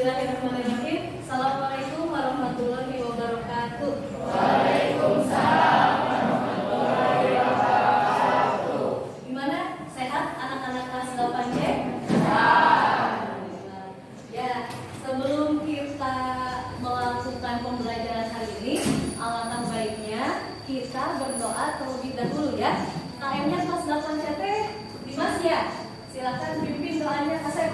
Bismillahirrahmanirrahim. Assalamualaikum warahmatullahi wabarakatuh. Waalaikumsalam warahmatullahi wabarakatuh. Gimana? Sehat anak-anak kelas 8C? Ya, sebelum kita melakukan pembelajaran hari ini, alangkah baiknya kita berdoa terlebih dahulu ya. KM-nya kelas 8C Dimas ya? Silakan pimpin doanya Kasep.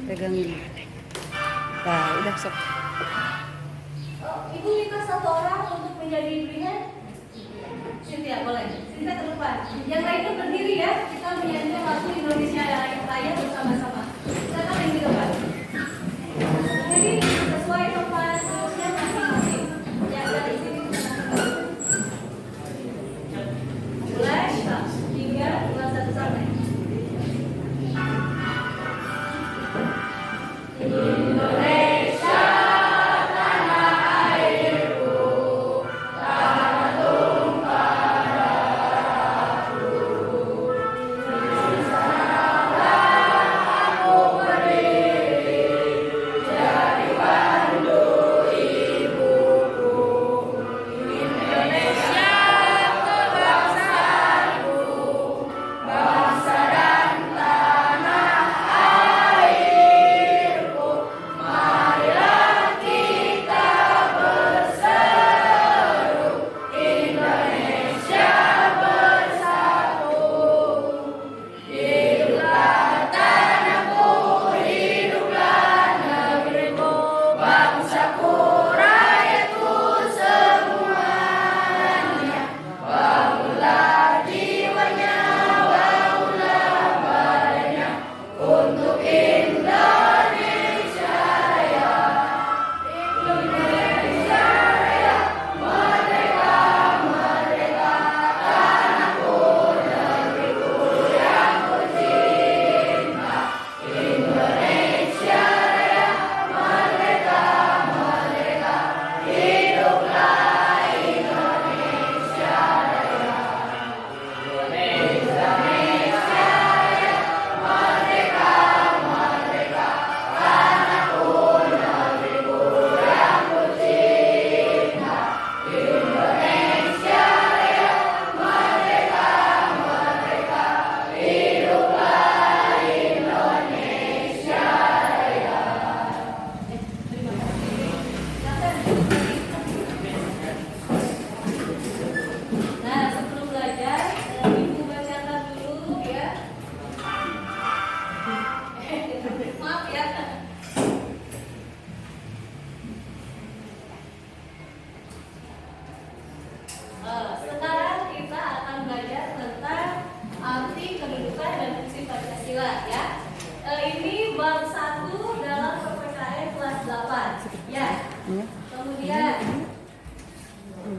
Pegangin. Nah, udah sok. Ibu minta satu orang untuk menjadi pilihan. Cynthia boleh. Cynthia ke depan. Yang lainnya berdiri ya. Kita menyanyikan lagu Indonesia Raya bersama-sama. Silakan yang di depan. Jadi sesuai tempat duduknya masing-masing. Ya dari sini.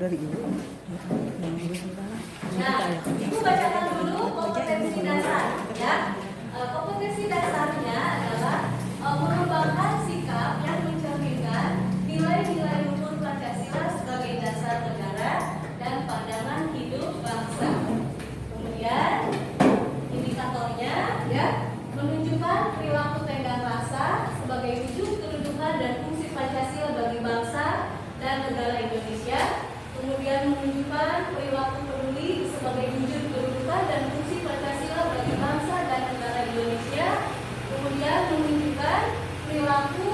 dari ibu. Nah, Ibu bacakan dulu kompetensi dasar ya. Kompetensi dasarnya adalah mengembangkan sikap yang mencerminkan nilai-nilai luhur Pancasila sebagai dasar negara dan pandangan hidup bangsa. Kemudian indikatornya ya menunjukkan perilaku tenggang rasa sebagai wujud kedudukan dan fungsi Pancasila bagi bangsa dan negara Indonesia. Kemudian menunjukkan perilaku peduli sebagai wujud kedudukan dan fungsi Pancasila bagi bangsa dan negara Indonesia. Kemudian menunjukkan perilaku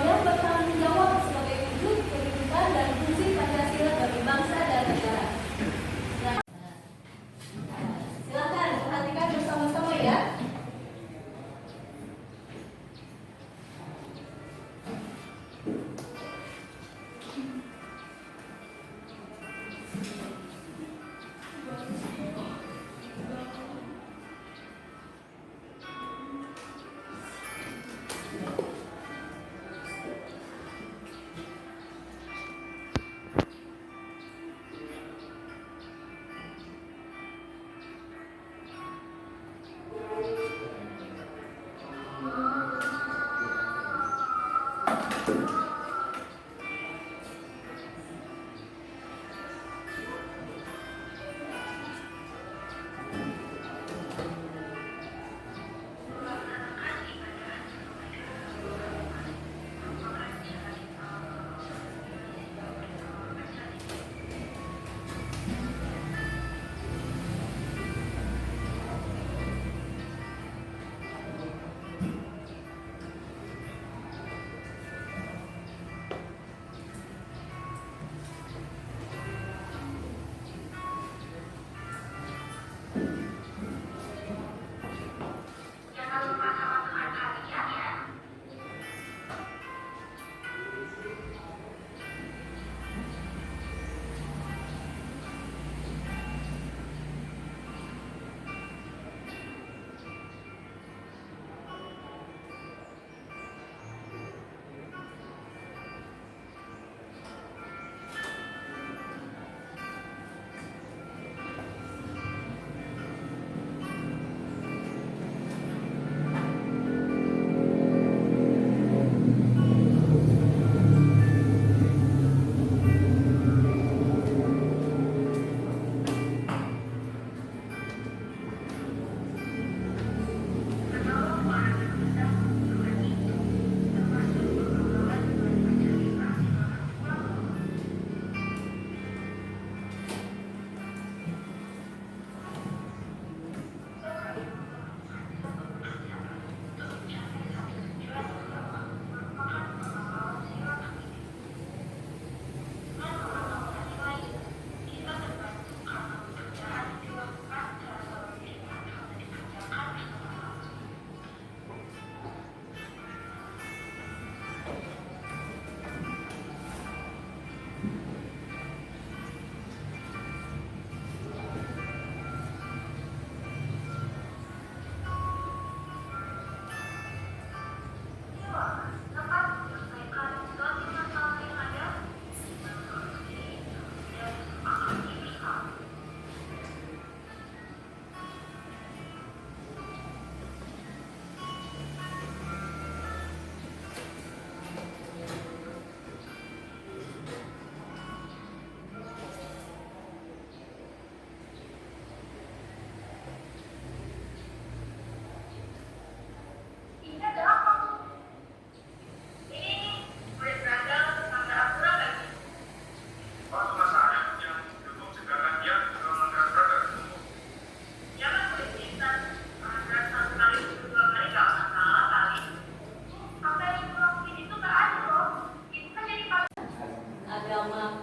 yang bertanggung jawab sebagai wujud kedudukan dan fungsi Pancasila bagi bangsa dan negara. Nah, silakan perhatikan bersama-sama ya.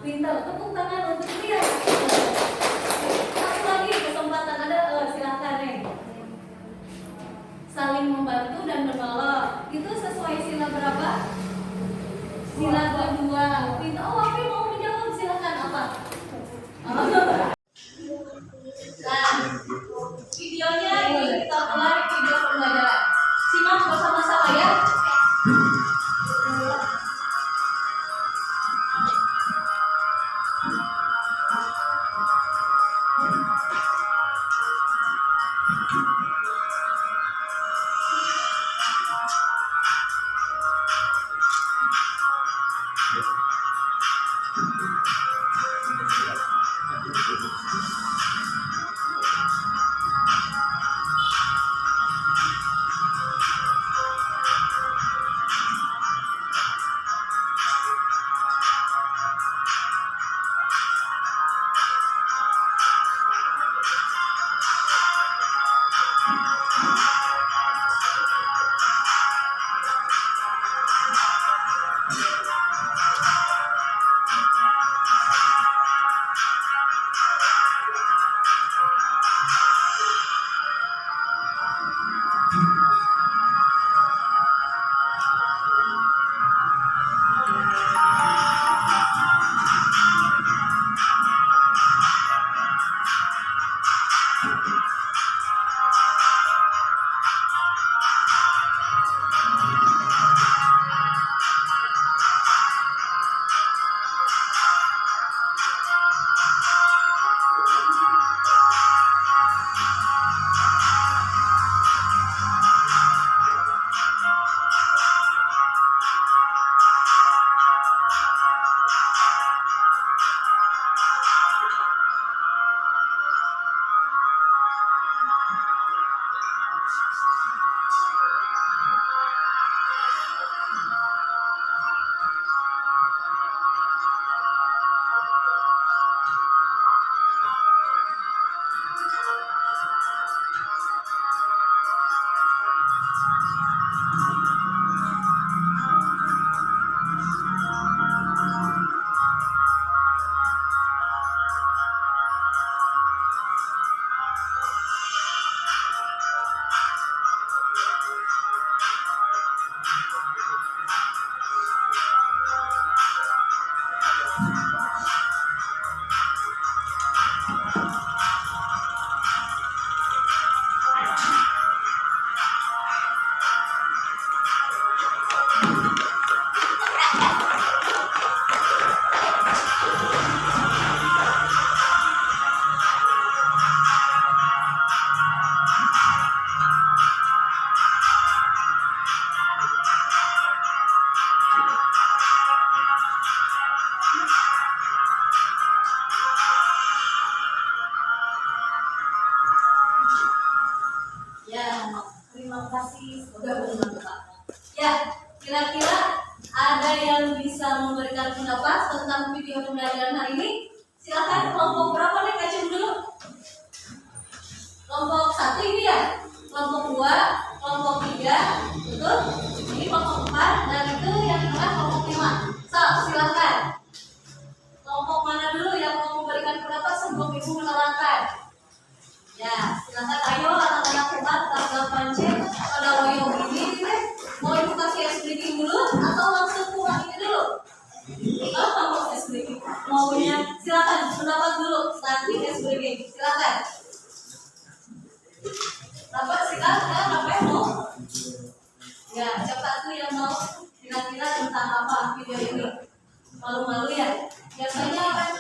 Pintar, tepuk tangan untuk dia. Satu lagi kesempatan ada, silakan nih. Saling membantu dan menolong. Itu sesuai sila berapa? Sila 22. Pintar. Oh, Wafi mau menjawab, silakan apa? Nah, videonya ini kita mulai video pembelajaran. Simak bersama-sama ya. Terima kasih, sudah bermanfaat. Ya, kira-kira ada yang bisa memberikan pendapat tentang video pembelajaran hari ini? Silakan, kelompok berapa nih, kacung dulu. Kelompok 1 ini ya, kelompok 2, kelompok 3, betul? Ini kelompok 4, dan itu yang tengah kelompok 5. So, silakan. Kelompok mana dulu yang mau memberikan pendapat sebelum ibu menerangkan? Ya, silakan, ayo anak-anak hebat, tanggal pancet pada loyo ini deh. Mau ibu kasih es breaking dulu atau langsung pulang ini dulu? Mau es breaking? Maunya silakan pendapat dulu, nanti es breaking. Silakan. Dapat silakan, apa yang mau? Ya, siapa tuh yang mau kira-kira tentang apa video ini? Malu-malu ya? Biasanya apa?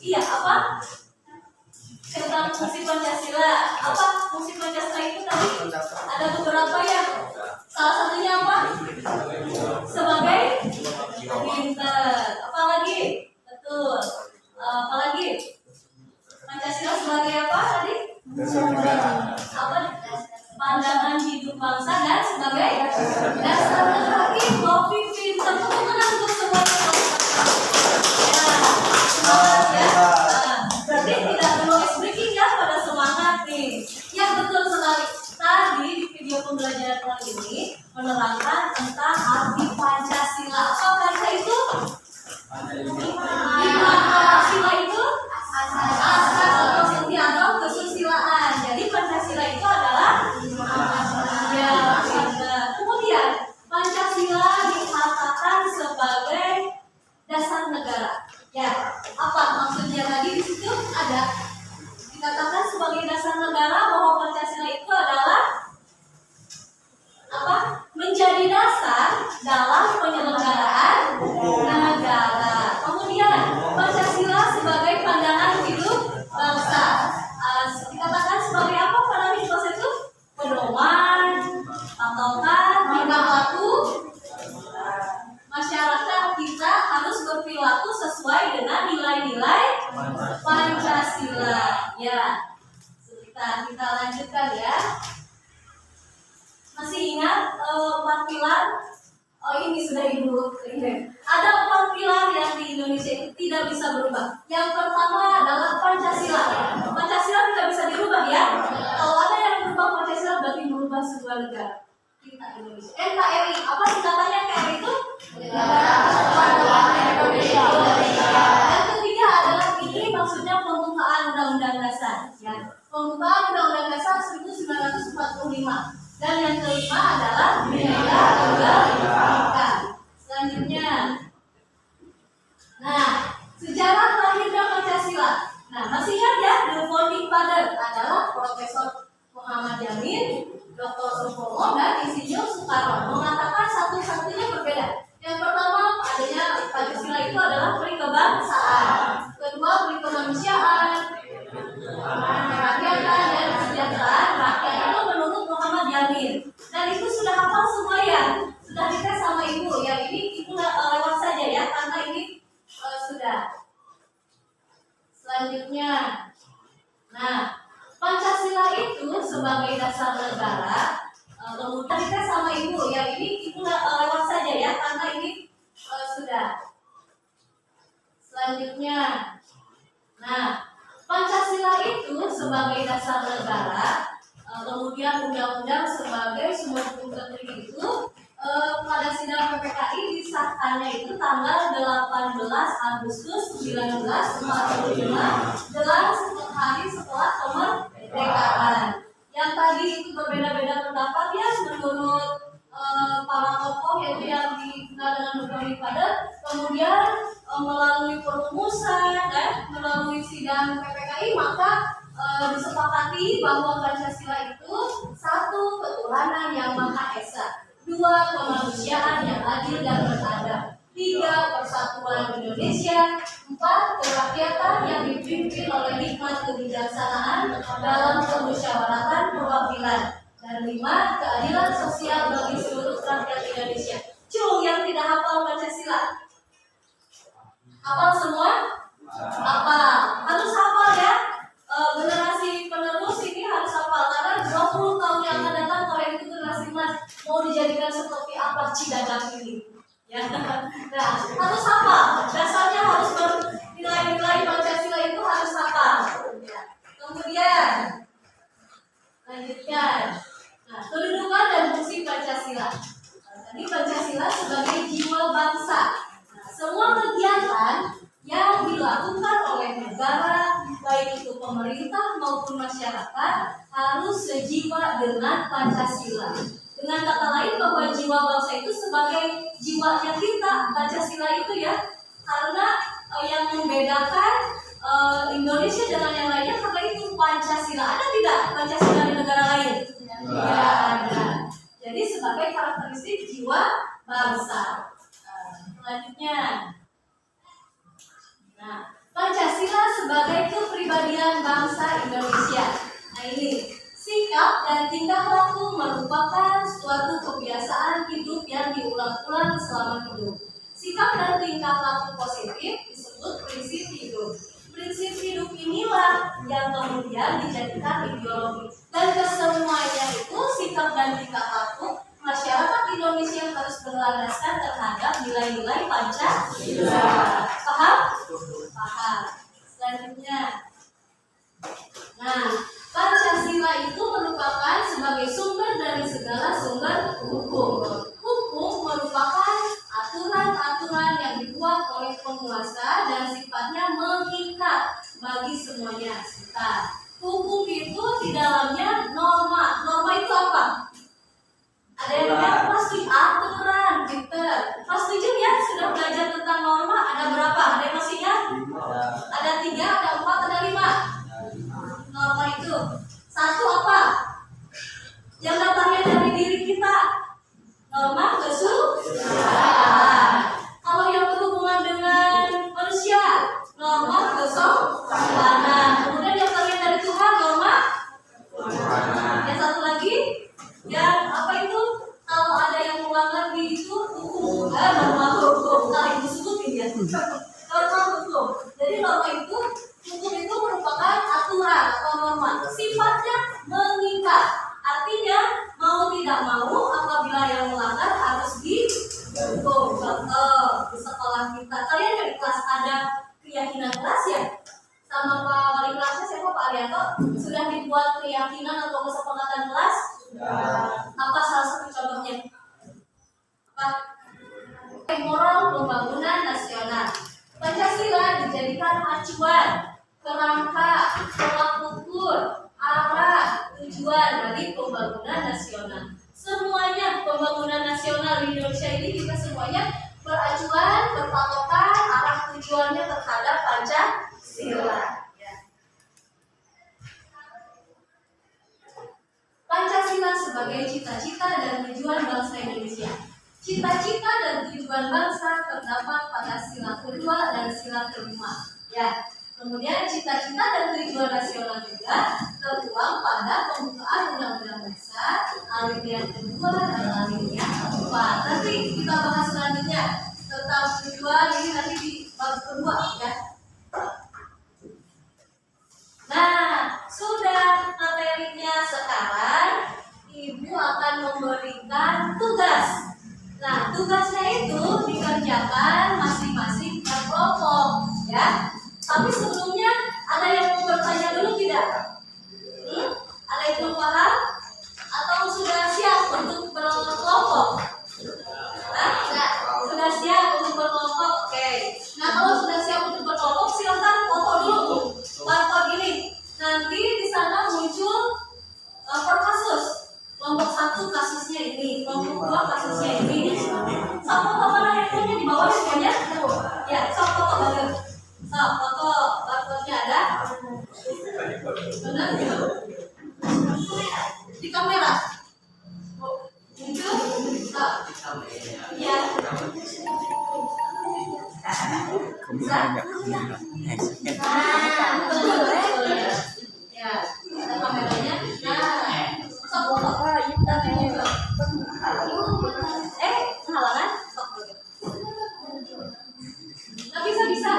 Iya, apa? Tentang fungsi Pancasila. Apa fungsi Pancasila itu tadi? Ada beberapa ya. Salah satunya apa? Sebagai pinter. Apa lagi? Betul. Apa lagi? Pancasila sebagai apa tadi? Apa? Pandangan hidup bangsa dan sebagai dasar negara. Kopi pinter. Tepuk tangan untuk semuanya. Ya, semangat ya. Berarti tidak perlu es breaking ya, pada semangat nih. Ya, betul sekali. Tadi di video pembelajaran kali ini menerangkan tentang arti Pancasila. Apa Pancasila itu? Pancasila itu asas atau senti atau kesusilaan. Jadi Pancasila itu adalah ya, kemudian Pancasila dikatakan sebagai dasar negara. Ya, apa maksudnya tadi di situ ada dikatakan sebagai dasar negara bahwa Pancasila itu adalah apa? Menjadi dasar dalam penyelenggaraan negara. Kemudian Pancasila sebagai pandangan hidup bangsa. Dikatakan sebagai apa pada bahasa itu? Pedoman, patokan, tingkah laku masyarakat kita harus berperilaku sesuai dengan nilai-nilai Pancasila. Ya, kita lanjutkan ya. Masih ingat 4 pilar? Oh, ini sudah ibu. Ada 4 pilar yang di Indonesia itu tidak bisa berubah. Yang pertama adalah Pancasila. Pancasila tidak bisa dirubah ya. Kalau ada yang berubah Pancasila berarti merubah sebuah negara. Kita Indonesia. NKRI, apa singkatannya NKRI itu? Yang ketiga adalah ini maksudnya pembukaan Undang-Undang Dasar. Ya. Pembukaan Undang-Undang Dasar 1945. Dan yang kelima adalah Bhinneka Tunggal Ika. PPKI disahkannya itu tanggal 18 Agustus 1945, jelang hari setelah kemerdekaan. Yang tadi itu berbeda-beda pendapat ya menurut para tokoh, yaitu yang dikenal dengan berbagai padat, kemudian melalui perumusan dan melalui sidang PPKI, maka disepakati bahwa Pancasila itu satu, ketuhanan yang Maha Esa; dua, kemanusiaan yang adil dan beradab; tiga, persatuan Indonesia; empat, kerakyatan yang dipimpin oleh hikmat kebijaksanaan dalam kemusyawaratan perwakilan; dan lima, keadilan sosial bagi seluruh rakyat Indonesia. Cung yang tidak hafal Pancasila, hafal semua? Hafal, harus hafal ya. Generasi penerus ini harus hafal, karena 20 tahun yang akan datang kalian itu generasi emas mau dijadikan seperti apa Cidadak ini ya. Nah, harus hafal, dasarnya harus nilai-nilai Pancasila itu harus hafal ya. Kemudian lanjutkan, nah, kedudukan dan fungsi Pancasila. Tadi Pancasila sebagai jiwa bangsa. Nah, semua kegiatan yang dilakukan oleh negara, baik itu pemerintah maupun masyarakat, harus sejiwa dengan Pancasila. Dengan kata lain, bahwa jiwa bangsa itu sebagai jiwanya kita, Pancasila itu ya. Karena yang membedakan Indonesia dengan yang lainnya karena itu Pancasila. Ada tidak Pancasila di negara lain? Tidak ada. Jadi sebagai karakteristik jiwa bangsa. Selanjutnya, nah, Pancasila sebagai kepribadian bangsa Indonesia. Nah ini, sikap dan tingkah laku merupakan suatu kebiasaan hidup yang diulang-ulang selama hidup. Sikap dan tingkah laku positif disebut prinsip hidup. Prinsip hidup inilah yang kemudian dijadikan ideologi. Dan kesemuanya itu, sikap dan tingkah laku masyarakat Indonesia harus berlandaskan terhadap nilai-nilai Pancasila. Paham? Paham. Selanjutnya, nah, Pancasila itu merupakan sebagai sumber dari segala sumber hukum. Hukum merupakan aturan-aturan yang dibuat oleh penguasa dan sifatnya mengikat bagi semuanya. Hukum itu di dalamnya norma. Norma itu apa? Ada yang bilang pasti aturan, Peter. Kelas 7 ya sudah belajar tentang norma. Ada berapa? Ada yang masih ingat? Ada 3, ada 4, ada 5. Norma itu satu apa? Yang datangnya dari diri kita. Norma kesusilaan. Kalau yang berhubungan dengan manusia, norma kesopanan. Kemudian yang datangnya dari Tuhan, norma. Yang satu lagi, yang apa itu? Kalau ada yang melanggar di itu hukum, norma hukum. Kali disebutin ya. Norma hukum. Jadi norma itu, hukum itu merupakan aturan atau norma. Sifatnya mengikat. Artinya mau tidak mau apabila yang melanggar harus dihukum. Contoh di sekolah kita, kalian dari kelas ada keyakinan kelas ya? Sama Pak Wali kelasnya siapa, Pak Arianto? Sudah dibuat keyakinan atau kesepakatan kelas? Apa salah satu contohnya? Apa? Moral pembangunan nasional. Pancasila dijadikan acuan, kerangka, tolak ukur, arah, tujuan dari pembangunan nasional. Semuanya pembangunan nasional di Indonesia ini kita semuanya beracuan, berpatokan, arah tujuannya terhadap Pancasila. Pancasila sebagai cita-cita dan tujuan bangsa Indonesia. Cita-cita dan tujuan bangsa terdapat pada sila kedua dan sila kelima. Ya. Kemudian cita-cita dan tujuan nasional juga tertuang pada pembukaan Undang-Undang Dasar alinea kedua dan alinea keempat. Nanti kita bahas selanjutnya tentang tujuan ini nanti di bab kedua ya. Nah, sudah materinya sekarang, Ibu akan memberikan tugas. Nah, tugasnya itu dikerjakan masing-masing per kelompok ya. Tapi sebelumnya ada yang mau bertanya dulu tidak? Ada yang belum paham? Atau sudah siap untuk berkelompok? Tidak. Ya, ada kameranya. Nah, sok foto. Halangan. Sok foto. Nggak bisa.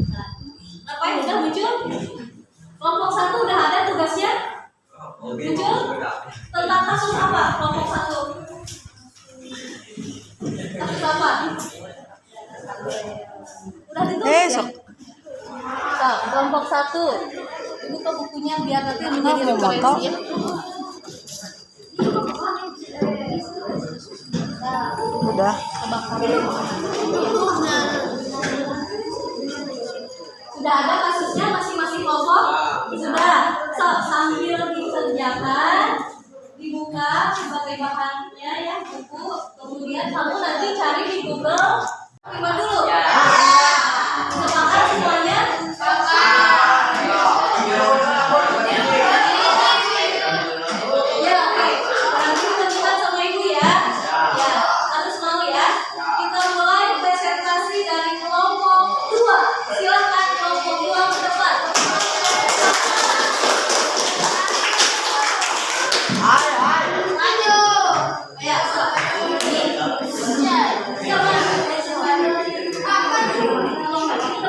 Nah, ngapain udah muncul? Kelompok 1 udah ada tugasnya? Muncul? Tentang kasus apa? Kelompok 1. Kasus apa? Udah ditulis ya? Sok. Nah, kelompok 1. Buka bukunya biar nanti menjadi referensi ya. Udah. Sudah ada kasusnya masing-masing kelompok? Sudah. So, sambil dikerjakan, dibuka sebagai bahannya ya buku. Kemudian kamu nanti cari di Google. Coba dulu. Sepakat semuanya? Ya, oke. Nanti tentukan sama ibu ya. Ya, harus mau ya. Kita mulai presentasi dari kelompok 2. Silakan kelompok 2 ke depan. Maju. Ya, so. Ini. Siapa? Silakan dari kelompok 2.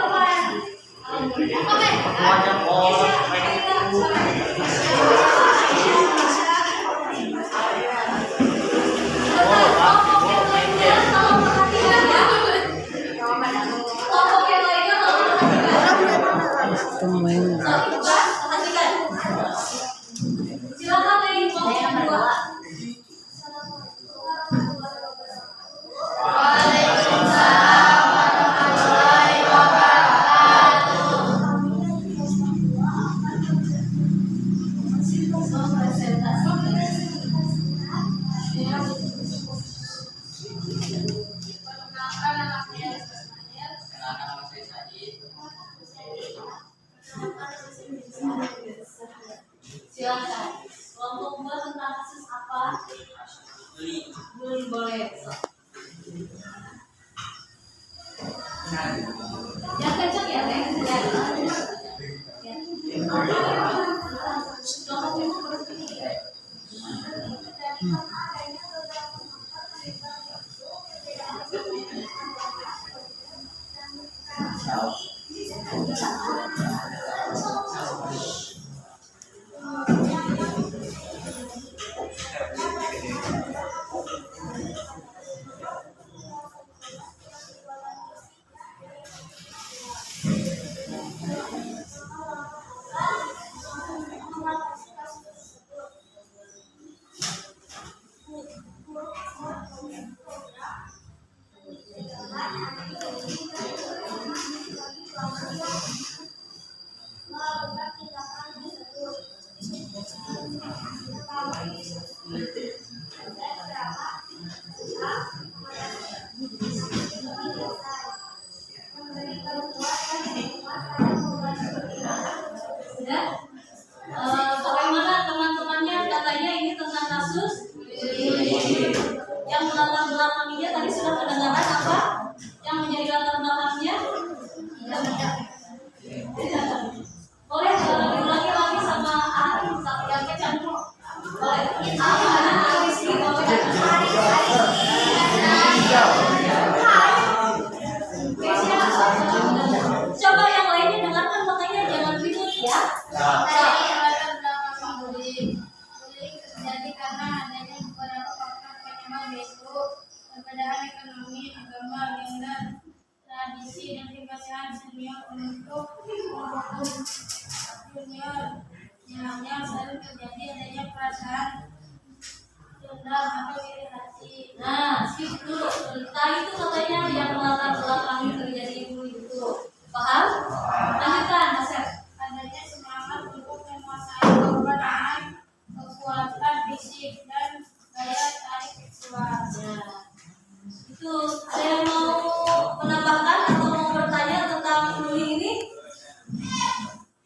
Silakan. Kelompok 2 tentang kasus apa? Bully boleh. Yang kencang ya, Teh? Ya. Bagaimana teman-temannya katanya ini tentang kasus yang latar belakangnya tadi sudah kedengaran apa? Yang menjadi latar belakangnya? Boleh diulangi lagi sama Ari yang kencang. Boleh. Gimana Ari sih? Coba yang lainnya dengarkan makanya jangan ribut ya. Terjadi karena adanya beberapa faktor penyebab yaitu perbedaan ekonomi, agama, gender, tradisi, dan kebiasaan senior untuk kelompok junior. Yang sering terjadi adanya perasaan dendam atau iritasi. Nah, skip dulu. Tadi itu katanya yang latar belakang terjadi itu. Paham? Lanjutkan, Mas Sep. Adanya semangat untuk menguasai korban dengan kekuatan fisik dan daya tarik seksual. Nah, itu ada yang mau menambahkan atau mau bertanya tentang bully ini?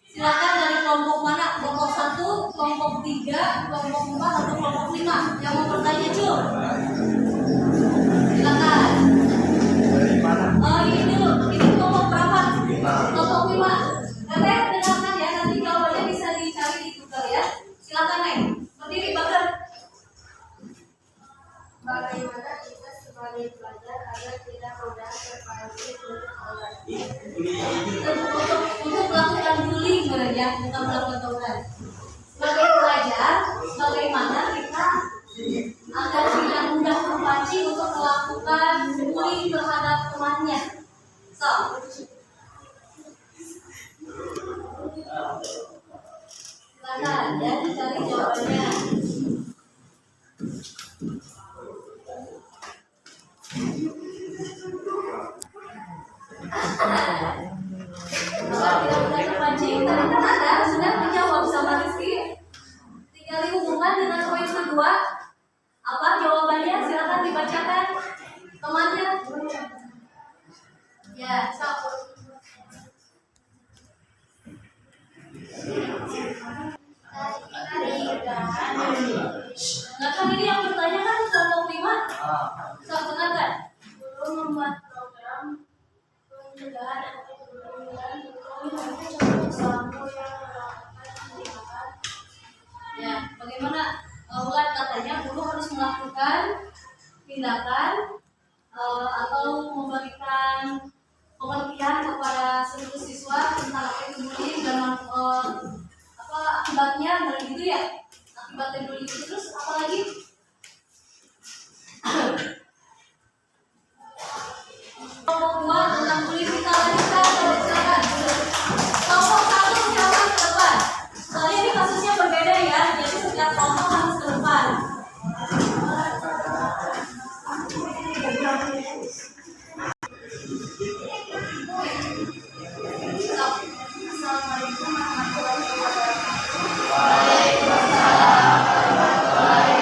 Silakan dari kelompok mana? Kelompok 1, kelompok 3, kelompok 4 atau kelompok 5 yang mau bertanya, Cuk. Silakan. belajar agar tidak mudah terpancing untuk melakukan bullying ya, bukan melakukan tawuran. Sebagai pelajar, bagaimana kita agar tidak mudah terpancing untuk melakukan bullying terhadap temannya. So, silakan ya dicari jawabannya. Kalau tidak mudah terpancing, tadi kan ada sudah dijawab sama Rizky. Tinggal dihubungkan dengan poin kedua. Apa jawabannya? Silakan dibacakan temannya. Ya, sok. Nah, kan ini yang bertanya kan kelompok 5. Sok, dengarkan. Guru membuat program pencegahan atau perlindungan sampo yang melakukan tindakan. Ya, bagaimana Ulan katanya guru harus melakukan tindakan atau memberikan pengertian kepada seluruh siswa tentang apa itu bullying dan apa akibatnya dari itu ya, akibat dari bullying itu. Terus apa lagi? Kelompok 2 tentang bullying kita lanjutkan, silakan. Kelompok 1 silakan ke depan. Soalnya ini kasusnya berbeda ya, jadi setiap kelompok harus ke depan. Assalamualaikum warahmatullahi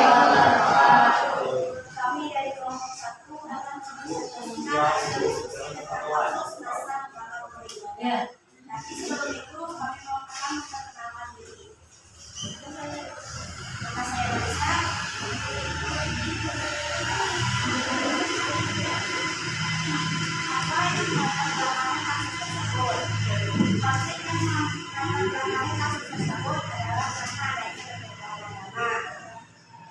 wabarakatuh. Kami dari kelompok 1 akan menjelaskan semasa malam kelima. Ya. Tapi sebelum itu kami mau perkenalkan diri. Nama saya Lisa. Apa yang melatar belakang kasus tersebut? Pasti yang melatar belakang kasus tersebut adalah karena adanya perbedaan agama.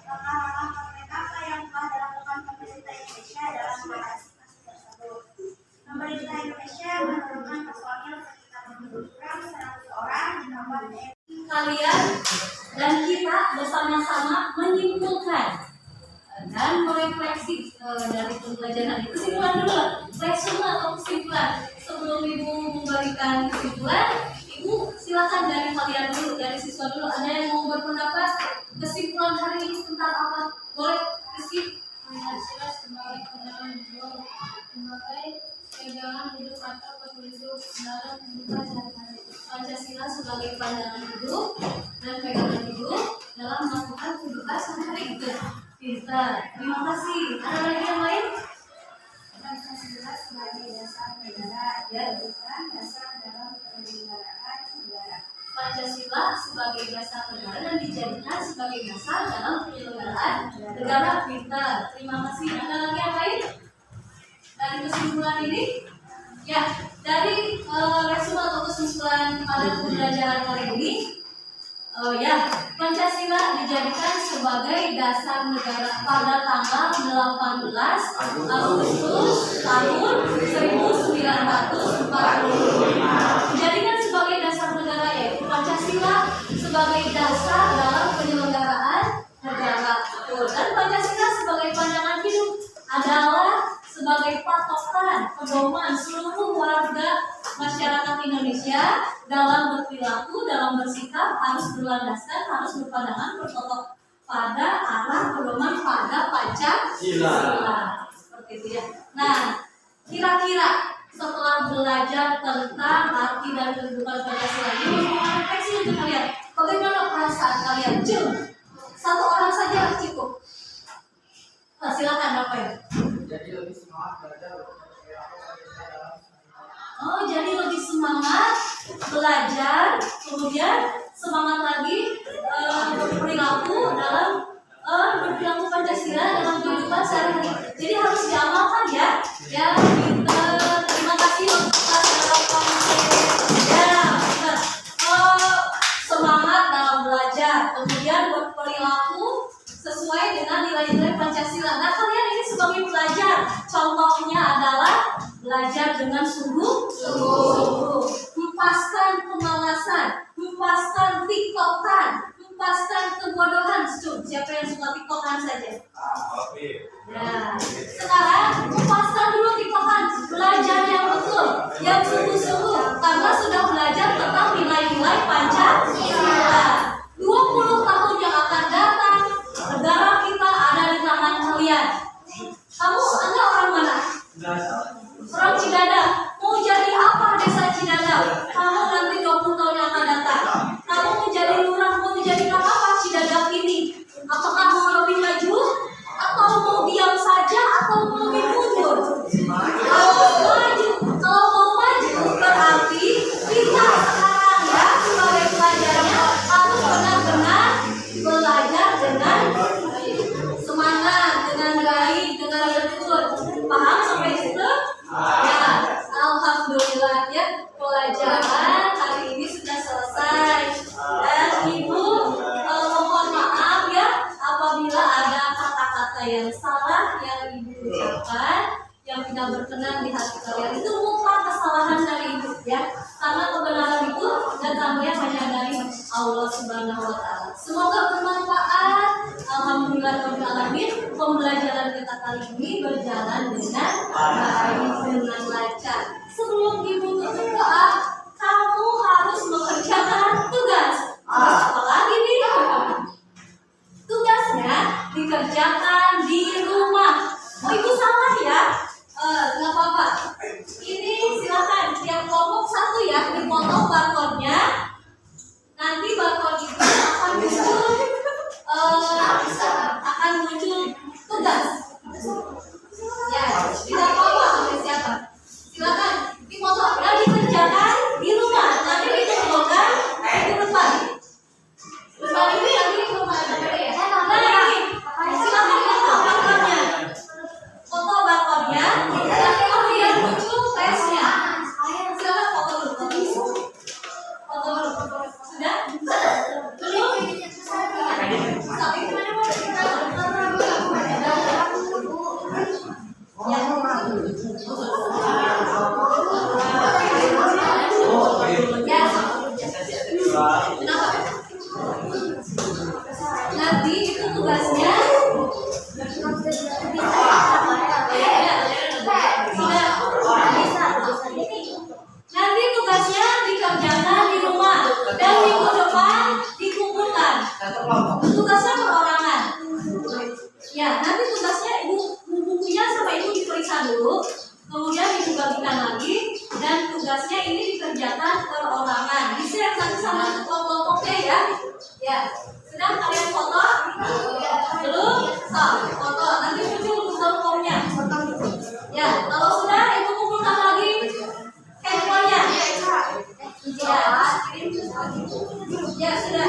Langkah-langkah konkret apa yang telah dilakukan pemerintah Indonesia dalam mengatasi kasus tersebut? Pemerintah Indonesia menurunkan personil sekitar kurang 100 orang di tempat Kalian dan kita bersama-sama menyimpulkan dan merefleksi dari pembelajaran itu. Kesimpulan dulu, resume atau kesimpulan. Sebelum ibu memberikan kesimpulan, ibu silakan dari kalian dulu, dari siswa dulu. Ada yang mau berpendapat kesimpulan hari ini tentang apa? Boleh, Rizky? Pancasila sebagai pegangan hidup, sebagai pegangan hidup atau petunjuk dalam kehidupan sehari-hari. Pancasila sebagai pandangan hidup dan pegangan hidup dalam melakukan kehidupan sehari-hari itu. Pintar, terima kasih. Ada lagi yang lain? Pancasila sebagai dasar negara, Ya. bukan dasar dalam penyelenggaraan negara. Pancasila sebagai dasar negara dan dijadikan sebagai dasar dalam penyelenggaraan negara. Pintar, terima kasih. Ada lagi yang lain? Dari kesimpulan ini? Ya, dari resume atau kesimpulan pada pembelajaran kali ini, ya, Pancasila dijadikan sebagai dasar negara pada tanggal 18 Agustus tahun 1945. Dijadikan sebagai dasar negara, yaitu Pancasila sebagai dasar dalam penyelenggaraan negara. Dan Pancasila sebagai pandangan hidup adalah sebagai patokan pedoman seluruh warga masyarakat Indonesia dalam berperilaku, dalam bersikap harus berlandaskan, harus berpandangan bertotok pada arah pedoman pada Pancasila. Seperti itu ya. Nah, kira-kira setelah belajar tentang arti dan kehidupan Pancasila ini, refleksi untuk kalian. Bagaimana perasaan kalian? Satu orang saja cukup. Nah, silakan apa ya? Jadi lebih semangat belajar. Oh, jadi lebih semangat belajar, kemudian semangat lagi berperilaku dalam berperilaku Pancasila dalam kehidupan sehari-hari. Jadi harus diamalkan ya. Ya, terima kasih untuk ya, semangat dalam belajar, kemudian berperilaku sesuai dengan nilai-nilai Pancasila. Nah, kalian ini sebagai pelajar, contoh belajar dengan sungguh-sungguh, hempaskan kemalasan, hempaskan tiktokan, hempaskan kebodohan. Siapa yang suka tiktokan saja? Nah, sekarang hempaskan dulu tiktokan, belajar yang betul, yang sungguh-sungguh, karena sudah belajar tentang nilai-nilai Pancasila. 20 tahun yang akan datang, negara kita ada di tangan kalian. Anda orang mana? Orang Cidada. Mau jadi apa desa Cidada? Kamu nanti 20 tahun yang akan datang. Kamu menjadi lurah, mau menjadikan apa Cidada ini? Apakah mau lebih maju? Atau mau diam saja? Atau mau lebih mundur? Kalau mau maju, berarti kita sekarang ya sebagai pelajarnya harus benar-benar belajar dengan semangat, dengan baik, dengan betul. Paham sampai situ? Ya, alhamdulillah ya, pelajaran hari ini sudah selesai. Dan Ibu mohon maaf ya apabila ada kata-kata yang salah yang Ibu ucapkan yang tidak berkenan di hati kalian. Itu mutlak kesalahan dari Ibu ya. Karena kebenaran itu datangnya hanya dari Allah Subhanahu wa taala. Semoga bermanfaat. Alhamdulillahirobbilalamin. Pembelajaran kita kali ini berjalan dengan baik, dengan lancar. Sebelum Ibu tutup doa, kamu harus mengerjakan tugas. Apa lagi nih? Tugasnya dikerjakan di rumah. Oh, Ibu salah ya? Nggak apa-apa. Ini silakan tiap kelompok satu ya, dipotong barcode-nya. Nanti barcode itu akan muncul tugas. Ya, tidak apa-apa sampai siapa. Silakan dipotong dan dikerjakan di rumah. Nanti dikumpulkan di depan. Depan ini nanti di rumah ya. Nah ini, silakan foto barcode-nya. Foto barcode-nya, nanti kemudian muncul tesnya. Silakan foto dulu. Foto dulu. Sudah? Belum? Tapi nanti itu tugasnya nanti tugasnya dikerjakan di rumah dan minggu depan dikumpulkan. Tugasnya perorangan. Ya, nanti tugasnya bukunya sama Ibu diperiksa dulu, kemudian Ibu bagikan lagi, dan tugasnya ini dikerjakan perorangan. Di-share nanti sama kelompok-kelompoknya ya. Ya, sedang kalian foto? Belum? Foto. Nanti muncul Google Form-nya. Ya, kalau sudah Ibu kumpulkan lagi handphone-nya. Ya, sudah.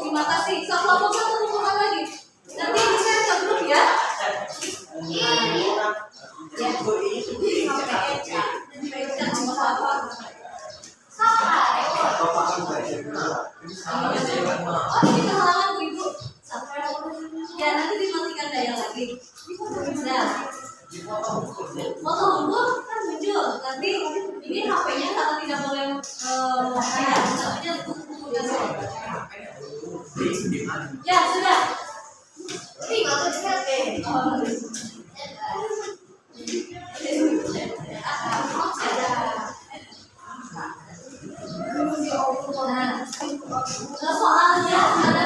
Terima kasih. Kelompok satu kumpulkan lagi. Nanti bisa ke grup ya. Oh, ini kehalangan Ibu. Ya, nanti dimatikan daya lagi. Nah, foto dulu kan muncul. Nanti ini HP-nya kalau tidak boleh HP-nya tutup ya sudah. Nah, soalnya ada